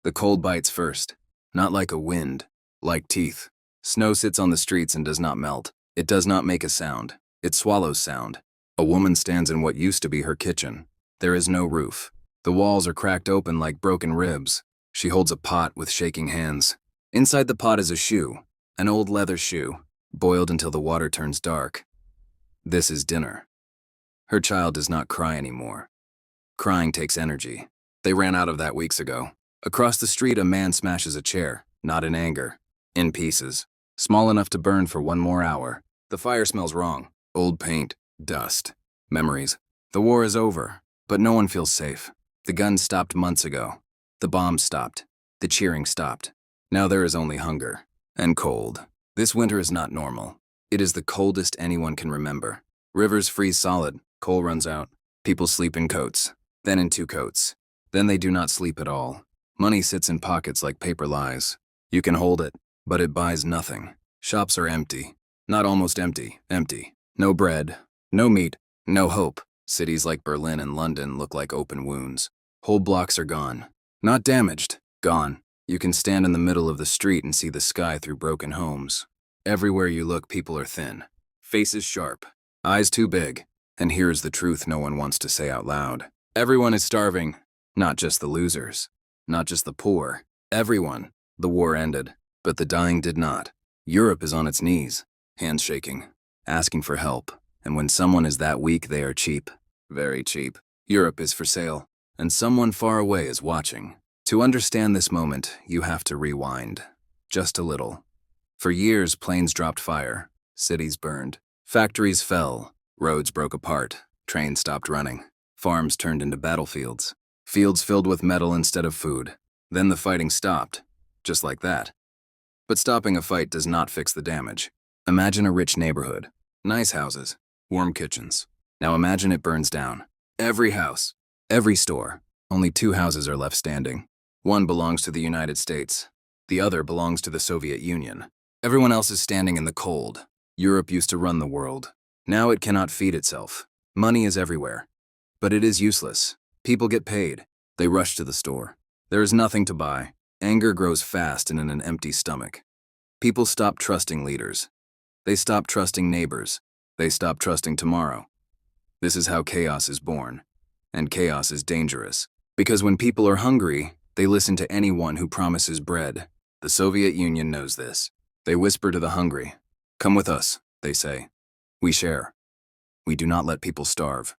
The cold bites first, not like a wind, like teeth. Snow sits on the streets and does not melt. It does not make a sound. It swallows sound. A woman stands in what used to be her kitchen. There is no roof. The walls are cracked open like broken ribs. She holds a pot with shaking hands. Inside the pot is a shoe, an old leather shoe, boiled until the water turns dark. This is dinner. Her child does not cry anymore. Crying takes energy. They ran out of that weeks ago. Across the street, a man smashes a chair, not in anger, in pieces, small enough to burn for one more hour. The fire smells wrong. Old paint, dust, memories. The war is over, but no one feels safe. The guns stopped months ago. The bombs stopped. The cheering stopped. Now there is only hunger and cold. This winter is not normal. It is the coldest anyone can remember. Rivers freeze solid. Coal runs out. People sleep in coats, then in two coats. Then they do not sleep at all. Money sits in pockets like paper lies. You can hold it, but it buys nothing. Shops are empty. Not almost empty, empty. No bread, no meat, no hope. Cities like Berlin and London look like open wounds. Whole blocks are gone. Not damaged, gone. You can stand in the middle of the street and see the sky through broken homes. Everywhere you look, people are thin. Faces sharp. Eyes too big. And here is the truth no one wants to say out loud. Everyone is starving. Not just the losers. Not just the poor. Everyone. The war ended, but the dying did not. Europe is on its knees, hands shaking, asking for help. And when someone is that weak, they are cheap. Very cheap. Europe is for sale, and someone far away is watching. To understand this moment, you have to rewind. Just a little. For years, planes dropped fire. Cities burned. Factories fell. Roads broke apart. Trains stopped running. Farms turned into battlefields. Fields filled with metal instead of food. Then the fighting stopped. Just like that. But stopping a fight does not fix the damage. Imagine a rich neighborhood. Nice houses. Warm kitchens. Now imagine it burns down. Every house. Every store. Only two houses are left standing. One belongs to the United States. The other belongs to the Soviet Union. Everyone else is standing in the cold. Europe used to run the world. Now it cannot feed itself. Money is everywhere. But it is useless. People get paid. They rush to the store. There is nothing to buy. Anger grows fast and in an empty stomach. People stop trusting leaders. They stop trusting neighbors. They stop trusting tomorrow. This is how chaos is born. And chaos is dangerous. Because when people are hungry, they listen to anyone who promises bread. The Soviet Union knows this. They whisper to the hungry. Come with us, they say. We share. We do not let people starve.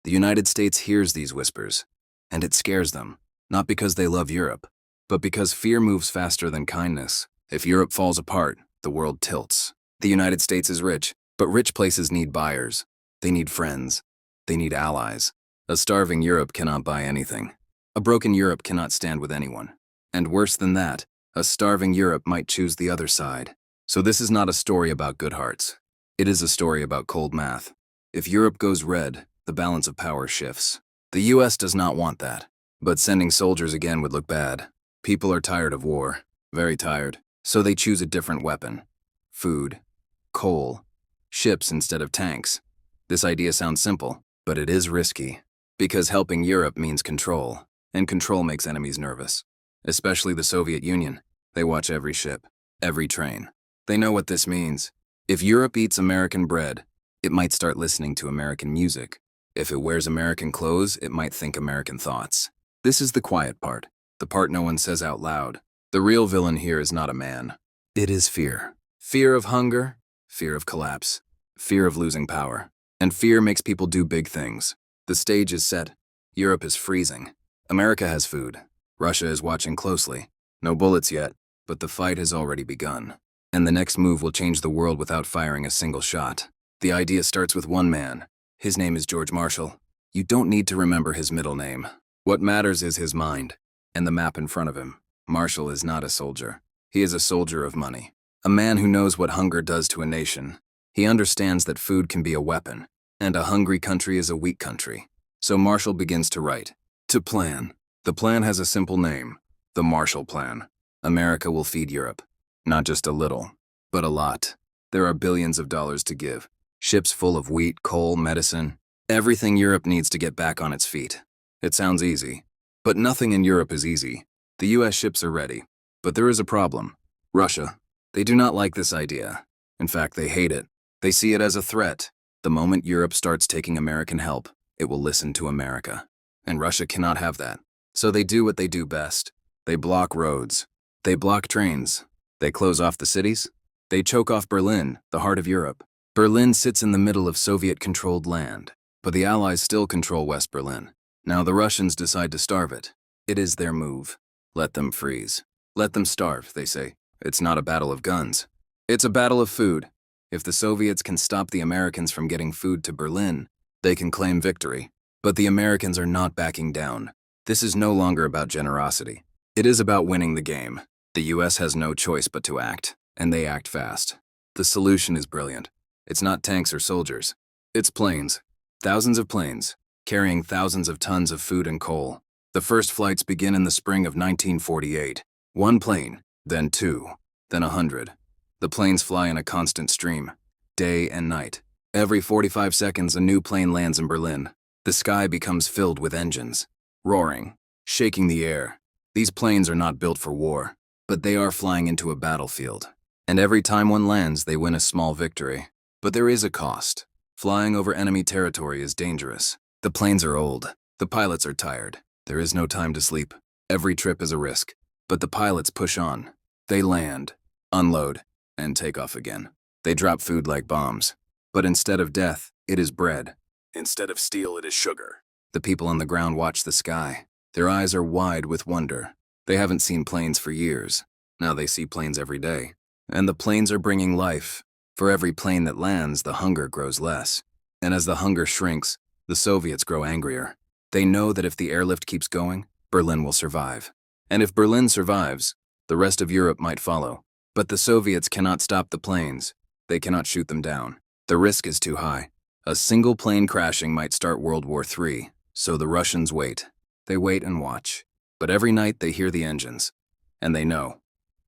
The United States hears these whispers, and it scares them, not because they love Europe, but because fear moves faster than kindness. If Europe falls apart, the world tilts. The United States is rich, but rich places need buyers. They need friends. They need allies. A starving Europe cannot buy anything. A broken Europe cannot stand with anyone. And worse than that, a starving Europe might choose the other side. So this is not a story about good hearts. It is a story about cold math. If Europe goes red, the balance of power shifts. The US does not want that. But sending soldiers again would look bad. People are tired of war. Very tired. So they choose a different weapon. Food. Coal. Ships instead of tanks. This idea sounds simple, but it is risky. Because helping Europe means control. And control makes enemies nervous. Especially the Soviet Union. They watch every ship. Every train. They know what this means. If Europe eats American bread, it might start listening to American music. If it wears American clothes, it might think American thoughts. This is the quiet part, the part no one says out loud. The real villain here is not a man. It is fear. Fear of hunger, fear of collapse, fear of losing power. And fear makes people do big things. The stage is set. Europe is freezing. America has food. Russia is watching closely. No bullets yet, but the fight has already begun. And the next move will change the world without firing a single shot. The idea starts with one man. His name is George Marshall. You don't need to remember his middle name. What matters is his mind, and the map in front of him. Marshall is not a soldier. He is a soldier of money. A man who knows what hunger does to a nation. He understands that food can be a weapon, and a hungry country is a weak country. So Marshall begins to write, to plan. The plan has a simple name, the Marshall Plan. America will feed Europe. Not just a little, but a lot. There are billions of dollars to give. Ships full of wheat, coal, medicine. Everything Europe needs to get back on its feet. It sounds easy, but nothing in Europe is easy. The US ships are ready. But there is a problem. Russia. They do not like this idea. In fact, they hate it. They see it as a threat. The moment Europe starts taking American help, it will listen to America. And Russia cannot have that. So they do what they do best. They block roads. They block trains. They close off the cities. They choke off Berlin, the heart of Europe. Berlin sits in the middle of Soviet-controlled land, but the Allies still control West Berlin. Now the Russians decide to starve it. It is their move. Let them freeze. Let them starve, they say. It's not a battle of guns. It's a battle of food. If the Soviets can stop the Americans from getting food to Berlin, they can claim victory. But the Americans are not backing down. This is no longer about generosity. It is about winning the game. The US has no choice but to act, and they act fast. The solution is brilliant. It's not tanks or soldiers. It's planes. Thousands of planes, carrying thousands of tons of food and coal. The first flights begin in the spring of 1948. One plane, then two, then 100. The planes fly in a constant stream, day and night. Every 45 seconds, a new plane lands in Berlin. The sky becomes filled with engines, roaring, shaking the air. These planes are not built for war, but they are flying into a battlefield. And every time one lands, they win a small victory. But there is a cost. Flying over enemy territory is dangerous. The planes are old. The pilots are tired. There is no time to sleep. Every trip is a risk. But the pilots push on. They land, unload, and take off again. They drop food like bombs. But instead of death, it is bread. Instead of steel, it is sugar. The people on the ground watch the sky. Their eyes are wide with wonder. They haven't seen planes for years. Now they see planes every day. And the planes are bringing life. For every plane that lands, the hunger grows less. And as the hunger shrinks, the Soviets grow angrier. They know that if the airlift keeps going, Berlin will survive. And if Berlin survives, the rest of Europe might follow. But the Soviets cannot stop the planes. They cannot shoot them down. The risk is too high. A single plane crashing might start World War III, so the Russians wait. They wait and watch. But every night they hear the engines. And they know.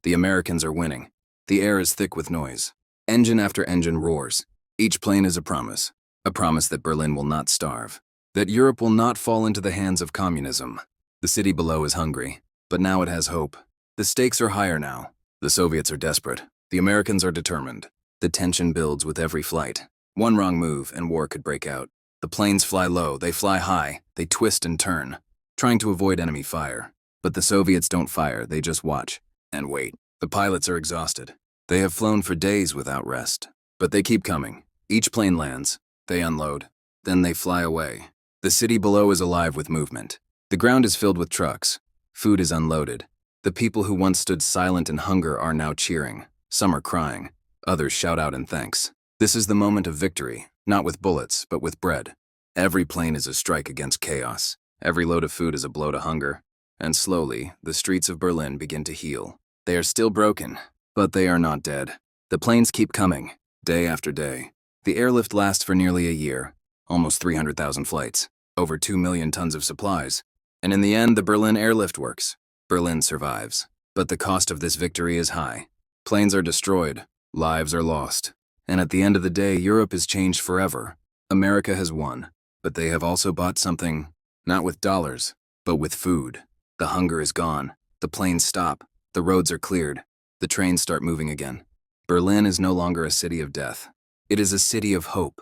The Americans are winning. The air is thick with noise. Engine after engine roars. Each plane is a promise that Berlin will not starve, that Europe will not fall into the hands of communism. The city below is hungry, but now it has hope. The stakes are higher now. The Soviets are desperate. The Americans are determined. The tension builds with every flight. One wrong move and war could break out. The planes fly low, they fly high, they twist and turn, trying to avoid enemy fire. But the Soviets don't fire, they just watch and wait. The pilots are exhausted. They have flown for days without rest, but they keep coming. Each plane lands, they unload, then they fly away. The city below is alive with movement. The ground is filled with trucks. Food is unloaded. The people who once stood silent in hunger are now cheering. Some are crying. Others shout out in thanks. This is the moment of victory, not with bullets, but with bread. Every plane is a strike against chaos. Every load of food is a blow to hunger. And slowly, the streets of Berlin begin to heal. They are still broken, but they are not dead. The planes keep coming, day after day. The airlift lasts for nearly a year, almost 300,000 flights, over 2 million tons of supplies. And in the end, the Berlin airlift works. Berlin survives. But the cost of this victory is high. Planes are destroyed, lives are lost. And at the end of the day, Europe is changed forever. America has won, but they have also bought something, not with dollars, but with food. The hunger is gone. The planes stop. The roads are cleared. The trains start moving again. Berlin is no longer a city of death. It is a city of hope.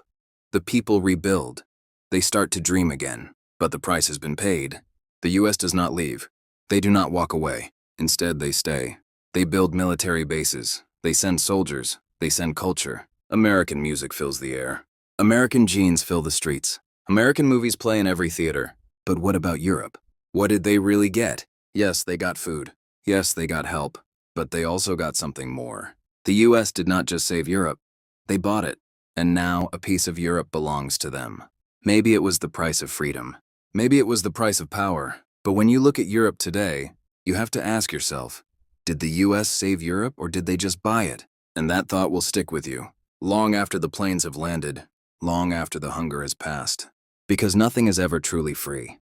The people rebuild. They start to dream again. But the price has been paid. The US does not leave. They do not walk away. Instead, they stay. They build military bases. They send soldiers. They send culture. American music fills the air. American jeans fill the streets. American movies play in every theater. But what about Europe? What did they really get? Yes, they got food. Yes, they got help. But they also got something more. The US did not just save Europe. They bought it. And now a piece of Europe belongs to them. Maybe it was the price of freedom. Maybe it was the price of power. But when you look at Europe today, you have to ask yourself, did the US save Europe or did they just buy it? And that thought will stick with you, long after the planes have landed, long after the hunger has passed. Because nothing is ever truly free.